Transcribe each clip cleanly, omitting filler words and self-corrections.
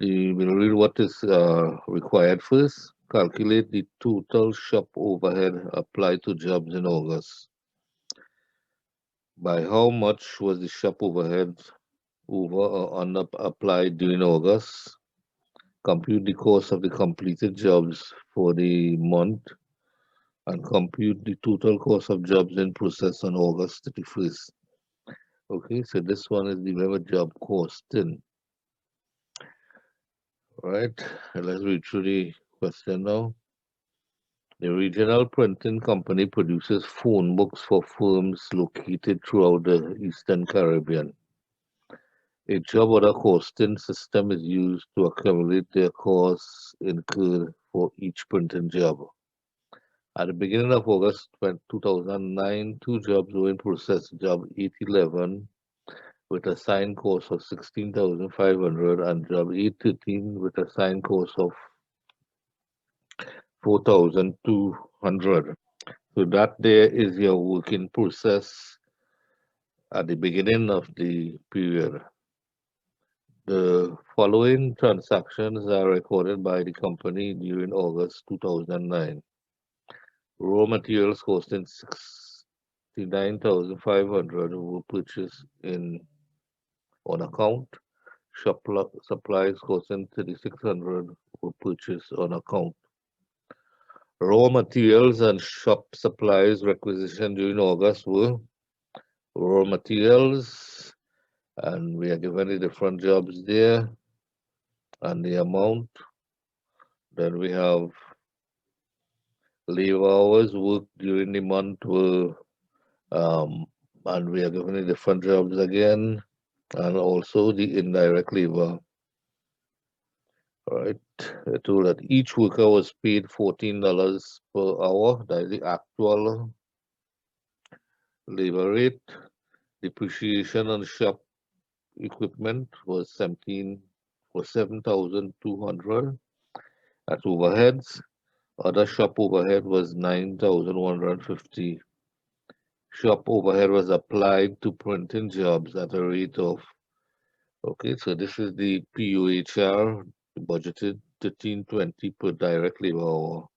We'll read what is required first. Calculate the total shop overhead applied to jobs in August. By how much was the shop overhead over or under applied during August? Compute the cost of the completed jobs for the month and compute the total cost of jobs in process on August 31st. Okay, so this one is the whatever job costing. Right, let's read through the question now. The regional printing company produces phone books for firms located throughout the Eastern Caribbean. A job order costing system is used to accumulate their costs incurred for each printing job. At the beginning of August 2009, two jobs were in process. Job 811 with a signed cost of 16,500 and job 813 with a signed cost of 4,200. So that there is your working process at the beginning of the period. The following transactions are recorded by the company during August 2009. Raw materials costing 69,500 were purchased on account. Supplies costing 3,600 were purchased on account. Raw materials and shop supplies requisitioned during August were raw materials, and we are given the different jobs there and the amount. Then we have labor hours worked during the month were, and we are given the different jobs again, and also the indirect labor. All right, I told that each worker was paid $14 per hour. That is the actual labor rate. Depreciation on shop equipment was 7,200. At overheads, other shop overhead was 9,150. Shop overhead was applied to printing jobs at a rate of, okay, so this is the POHR, budgeted 1320 per direct labor hour.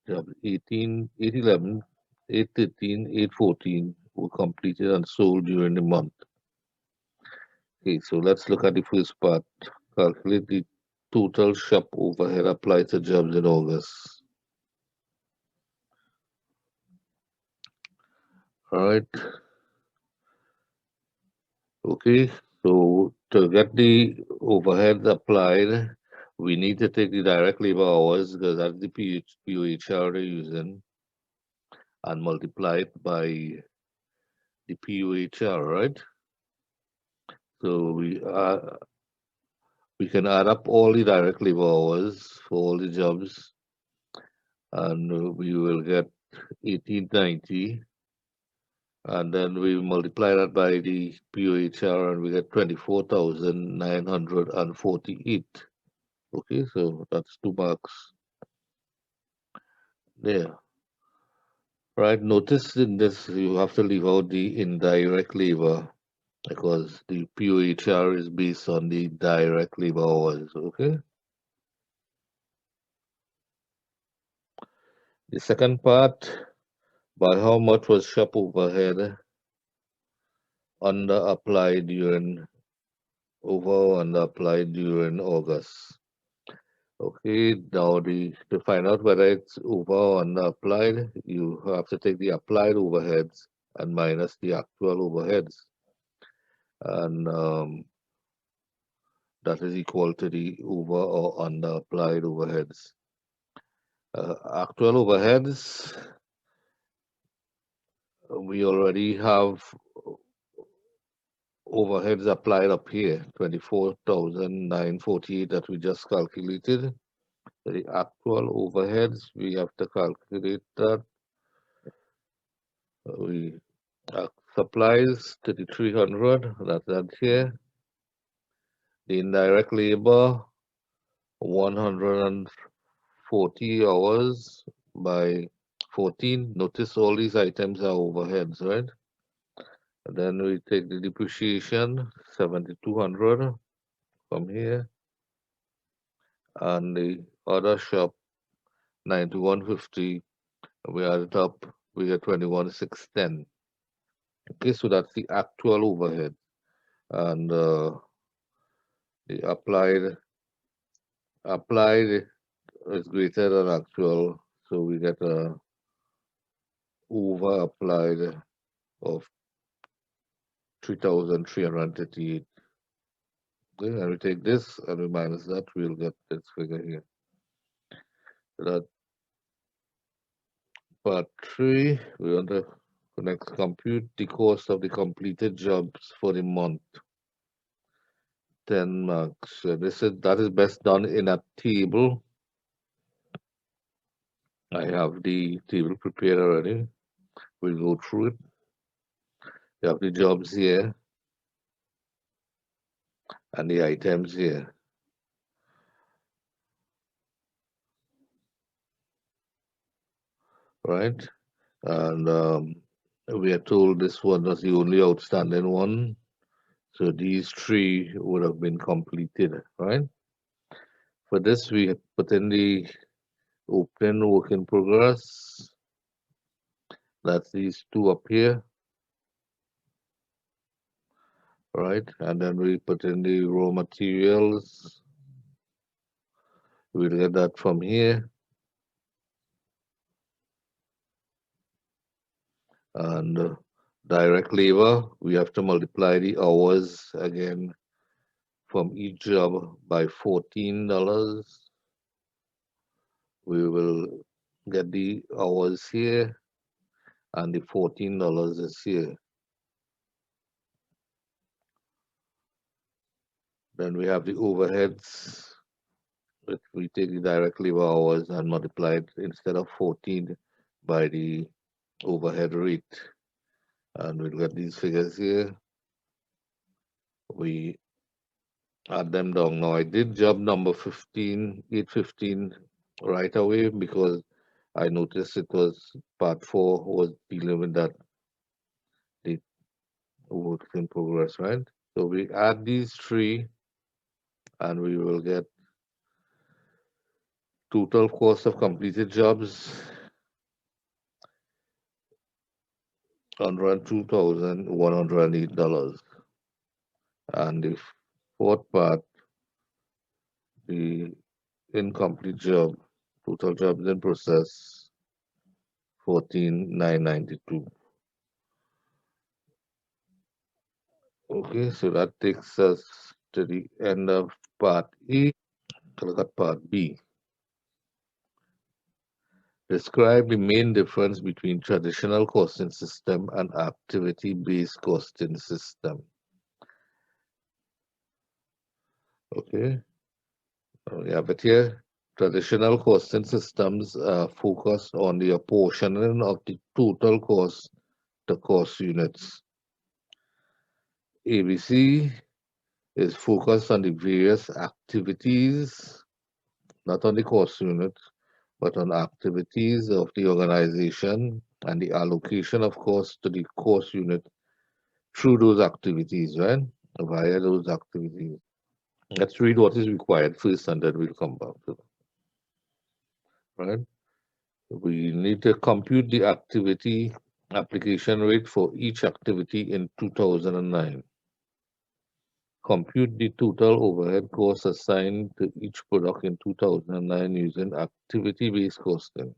Job 18, 811, 813, 814 were completed and sold during the month. Okay, so let's look at the first part. Calculate the total shop overhead applied to jobs in August. All right. Okay, so to get the overheads applied, we need to take the direct labor hours because that's the POHR they're using and multiply it by the POHR, right? So we can add up all the direct labor hours for all the jobs, and we will get 1890, and then we multiply that by the POHR and we get 24,948. Okay, so that's 2 marks there. Right, notice in this you have to leave out the indirect labor because the POHR is based on the direct labor hours, okay? The second part, by how much was shop overhead under applied during August? Okay, now to find out whether it's over or under applied, you have to take the applied overheads and minus the actual overheads. And that is equal to the over or under applied overheads. Actual overheads, we already have overheads applied up here, 24,948 that we just calculated. The actual overheads, we have to calculate that. We supplies 3,300, that's that here. The indirect labor, 140 hours by 14. Notice all these items are overheads, right? And then we take the depreciation, 7,200 from here. and the other shop 9150. We add it up, we get 21,610. Okay, so that's the actual overhead, and the applied is greater than actual, so we get a over applied of 3,338. Okay, and we take this and we minus that, we'll get this figure here. That part 3, we want to next compute the cost of the completed jobs for the month. 10 marks. That is best done in a table. I have the table prepared already. We'll go through it. You have the jobs here and the items here, right? And we are told this one was the only outstanding one. So these three would have been completed, right? For this, we put in the open work in progress. That's these two up here, right? And then we put in the raw materials. We'll get that from here. And direct labor, we have to multiply the hours again from each job by $14. We will get the hours here, and the $14 is here. Then we have the overheads, which we take the direct labor hours and multiply it instead of 14 by the overhead rate. And we'll get these figures here. We add them down. Now I did job number 15, 815 right away because I noticed it was part 4 was dealing with that, the work in progress, right? So we add these three and we will get total cost of completed jobs $102,108. And the fourth part, the incomplete job, total jobs in process 14,992. Okay, so that takes us to the end of part A. Look at part B. Describe the main difference between traditional costing system and activity-based costing system. Okay, we have it here. Traditional costing systems focus on the apportioning of the total cost to cost units. ABC is focused on the various activities, not on the cost unit, but on activities of the organization and the allocation of cost to the cost unit through those activities, right? Via those activities. Let's read what is required first and then we'll come back to that, right? We need to compute the activity application rate for each activity in 2009. Compute the total overhead costs assigned to each product in 2009 using activity-based costing.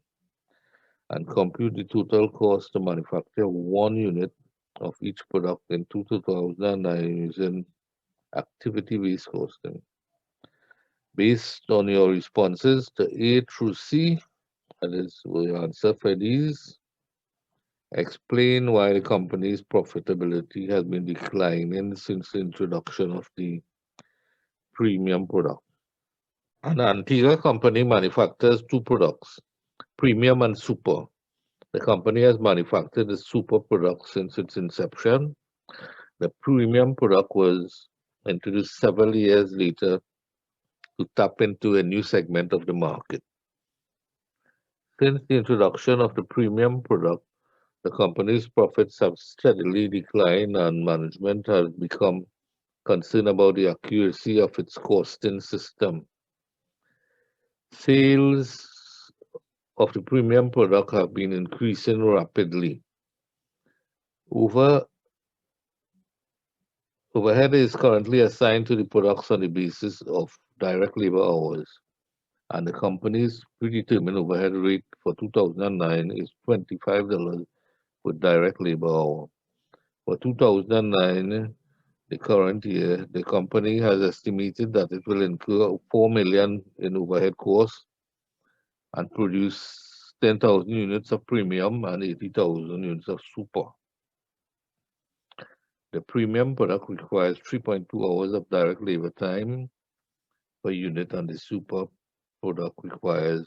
And compute the total cost to manufacture one unit of each product in 2009 using activity-based costing. Based on your responses to A through C, that is, we answer for these. Explain why the company's profitability has been declining since the introduction of the premium product. An Antigua company manufactures two products, premium and super. The company has manufactured the super product since its inception. The premium product was introduced several years later to tap into a new segment of the market. Since the introduction of the premium product, the company's profits have steadily declined and management has become concerned about the accuracy of its costing system. Sales of the premium product have been increasing rapidly. Over Overhead is currently assigned to the products on the basis of direct labor hours, and the company's predetermined overhead rate for 2009 is $25 per direct labor hour. For 2009, the current year, the company has estimated that it will incur 4 million in overhead costs and produce 10,000 units of premium and 80,000 units of super. The premium product requires 3.2 hours of direct labor time per unit, and the super product requires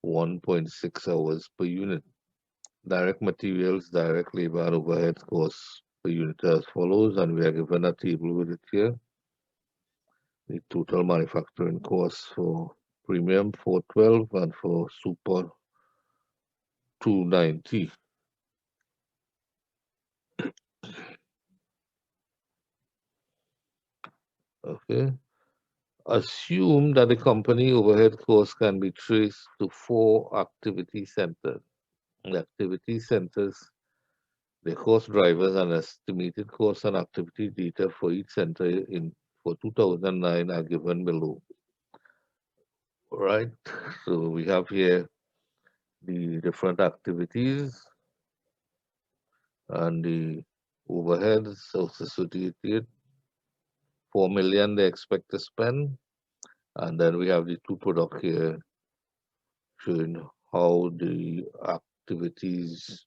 1.6 hours per unit. Direct materials, direct labor, and overhead costs per unit as follows, and we are given a table with it here. The total manufacturing costs for premium 412 and for super 290. Okay. Assume that the company overhead costs can be traced to 4 activity centers. The activity centers, the cost drivers, and estimated cost and activity data for each center for 2009 are given below. Right. So we have here the different activities and the overheads associated. 4 million they expect to spend, and then we have the two products here showing how the activities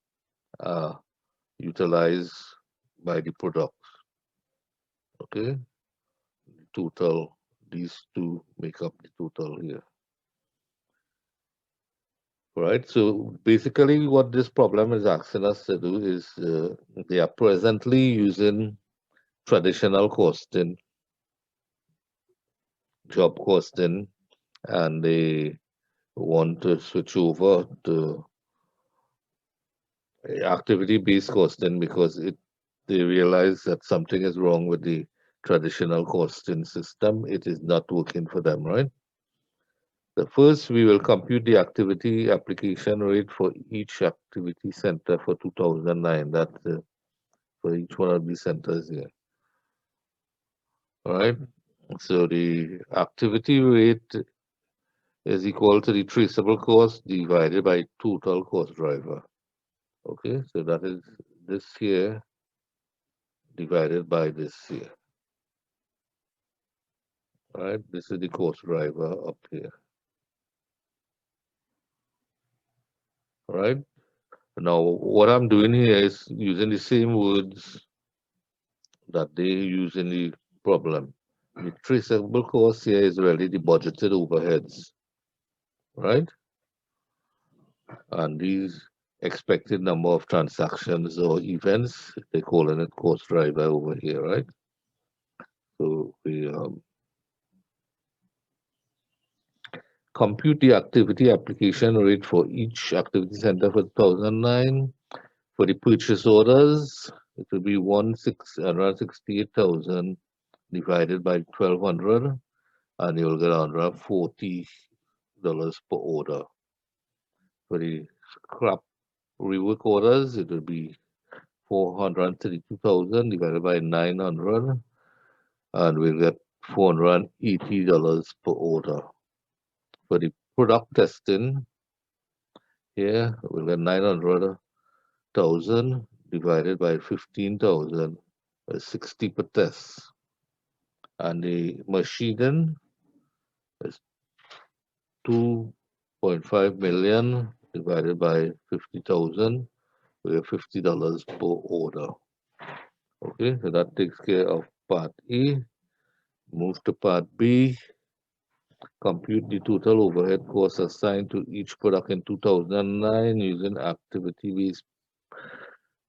are utilized by the products. Okay, total, these two make up the total here. Right, so basically what this problem is asking us to do is they are presently using traditional costing, job costing, and they want to switch over to activity-based costing because they realize that something is wrong with the traditional costing system. It is not working for them, right? The first, we will compute the activity application rate for each activity center for 2009. That's for each one of these centers here. All right. So the activity rate is equal to the traceable cost divided by total cost driver. Okay, so that is this here divided by this here. All right, this is the cost driver up here. All right. Now, what I'm doing here is using the same words that they use in the problem. The traceable cost here is really the budgeted overheads, right? And these expected number of transactions or events, they calling it cost driver over here, right? So we compute the activity application rate for each activity center for 2009. For the purchase orders, it will be 168,000 divided by 1,200, and you'll get $140 per order. For the scrap rework orders, it will be 432,000 divided by 900, and we'll get $480 per order. For the product testing, here we'll get 900,000 divided by 15,000, 60 per test. And the machining is 2.5 million divided by 50,000. We have $50 per order. Okay, so that takes care of part A. Move to part B. Compute the total overhead costs assigned to each product in 2009 using activity-based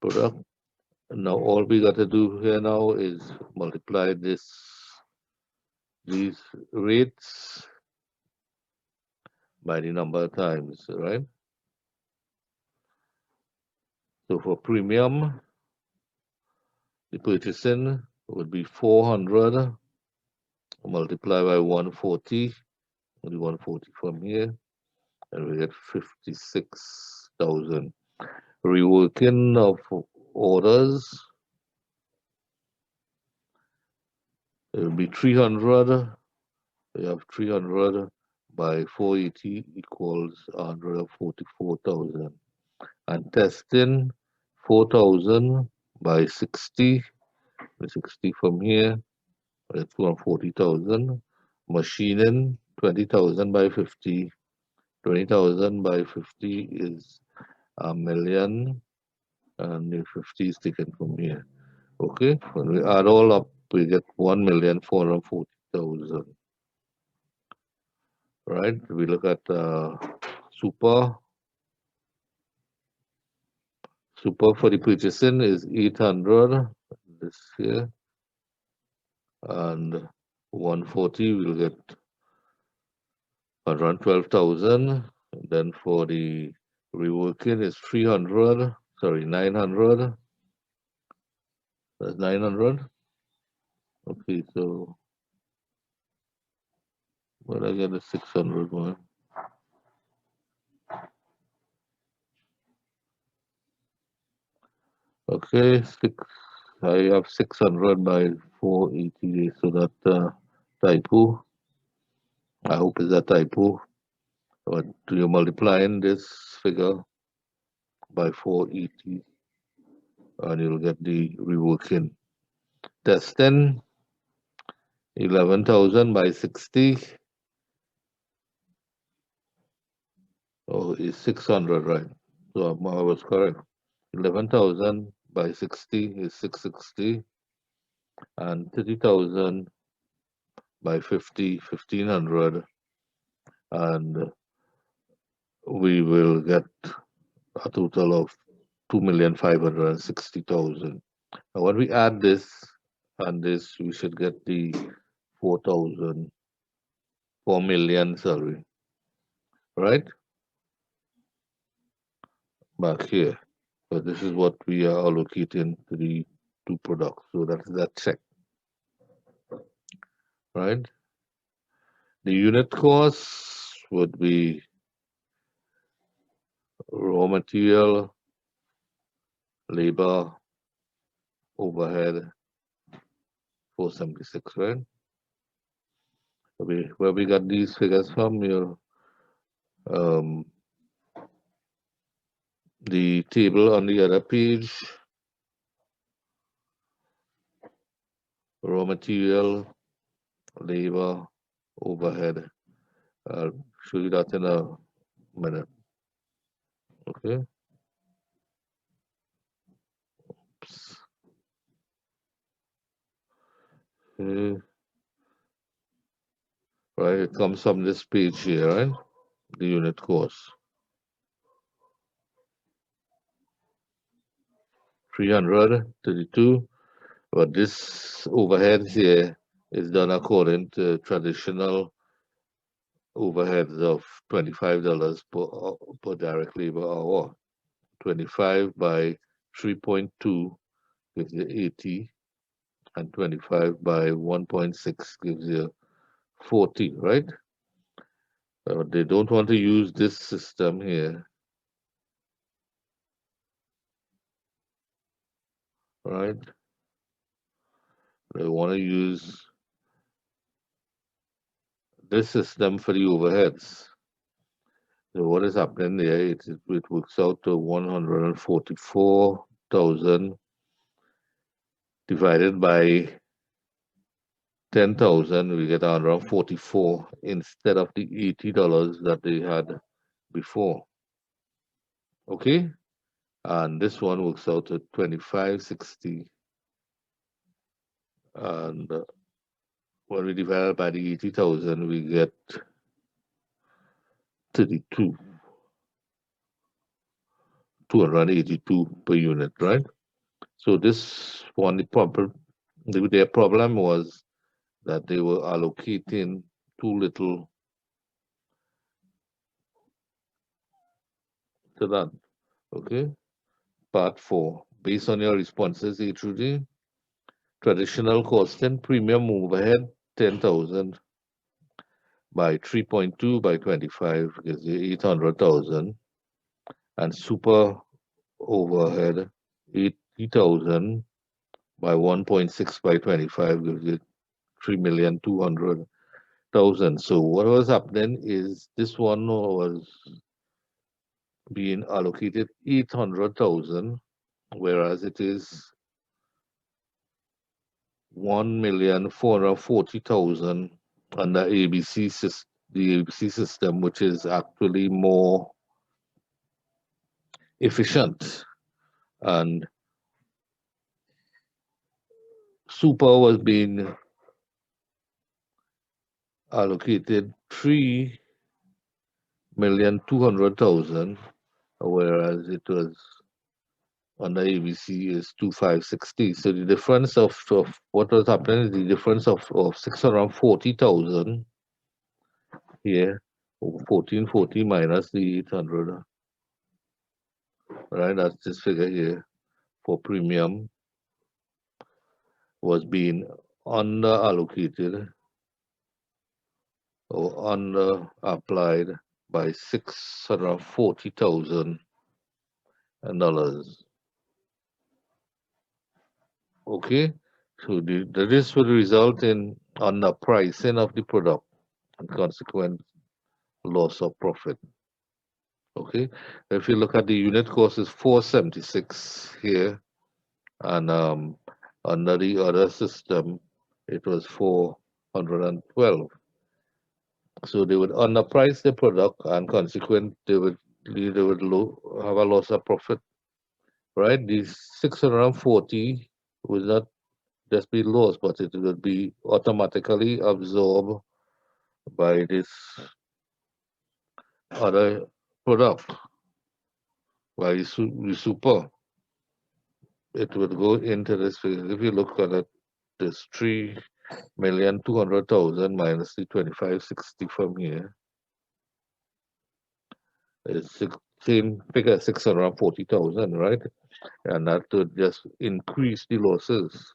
product. Now all we got to do here now is multiply these rates by the number of times, right? So for premium, the purchasing would be 400 multiplied by 140 the 140 from here, and we get 56,000. Reworking of orders, it will be 300. We have 300 by 480 equals 144,000. And testing 4,000 by 60, 60 from here, that's 240,000. Machining 20,000 by 50, 20,000 by 50 is a million, and the 50 is taken from here. Okay, when we add all up, we get 1,440,000. Right? We look at super. Super for the purchasing is 800. This here, and 140 we'll get 112,000. Then for the reworking is 300. Sorry, 900. That's 900. Okay, so where I get the 600 one? Okay, I have 600 by 480, so that typo. I hope it's a typo. But you're multiplying this figure by 480, and you'll get the reworking. Testing 11,000 by 60. Oh, it's 600, right? So I was correct. 11,000 by 60 is 660, and 30,000 by 50, 1,500, and we will get a total of 2,560,000. Now, when we add this and this, we should get the 4,000, 4 million, sorry, right? Back here. So this is what we are allocating to the two products. So that's that check, right? The unit cost would be raw material, labor, overhead, 476, right? Where we got these figures from, um, the table on the other page, raw material, labor, overhead. I'll show you that in a minute. Okay. Okay. Right, it comes from this page here, right? The unit cost. 332. But this overhead here is done according to traditional overheads of $25 per direct labor hour. 25 by 3.2 gives you 80, and 25 by 1.6 gives you 40, right? They don't want to use this system here, right? They want to use this system for the overheads. So what is happening there? It works out to 144,000 divided by 10,000. We get 144 instead of the $80 that they had before. Okay, and this one works out to 2560, and when we divide by the 80,000, we get 32, 282 per unit, right? So this one, their problem was that they were allocating too little to that. Okay, part 4. Based on your responses, A through D, traditional costing, premium overhead, 10,000. by 3.2 by 25 gives you 800,000, and super overhead 80,000 by 1.6 by 25 gives you 3,200,000. So what was happening is this one was being allocated 800,000, whereas it is 1,440,000 under the ABC system, which is actually more efficient. And super was being allocated 3,200,000, whereas it was under ABC is 2,560. So the difference of what was happening is the difference of 640,000 here, 1440 minus the 800, right? That's this figure here for premium was being under allocated or under applied by $640,000. Okay, so this would result in underpricing of the product and consequent loss of profit. Okay, if you look at the unit cost is 476 here, and under the other system it was 412. So they would underprice the product, and consequent have a loss of profit, right? These 640 would not just be lost, but it would be automatically absorbed by this other product, by the super. It would go into this figure. If you look at it, this 3,200,000 minus the 2560 from here is same figure, 640,000, right? And that would just increase the losses.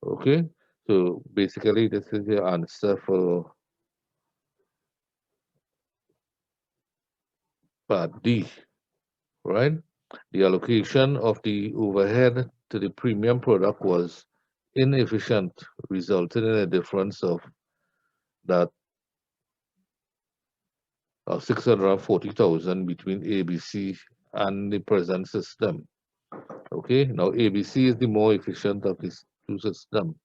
Okay, so basically this is the answer for part D, right? The allocation of the overhead to the premium product was inefficient, resulting in a difference of that of 640,000 between ABC and the present system. Okay, now ABC is the more efficient of these two systems.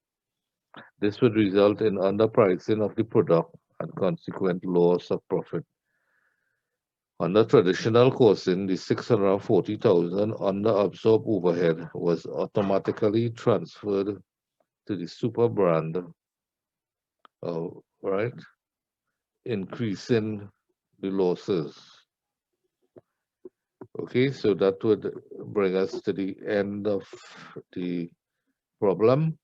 This would result in underpricing of the product and consequent loss of profit. Under traditional costing, the 640,000 under-absorbed overhead was automatically transferred to the super brand, right, increasing the losses. Okay, so that would bring us to the end of the problem.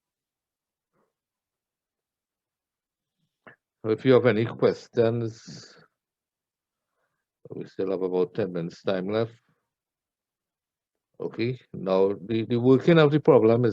If you have any questions, we still have about 10 minutes time left. Okay, now the working of the problem is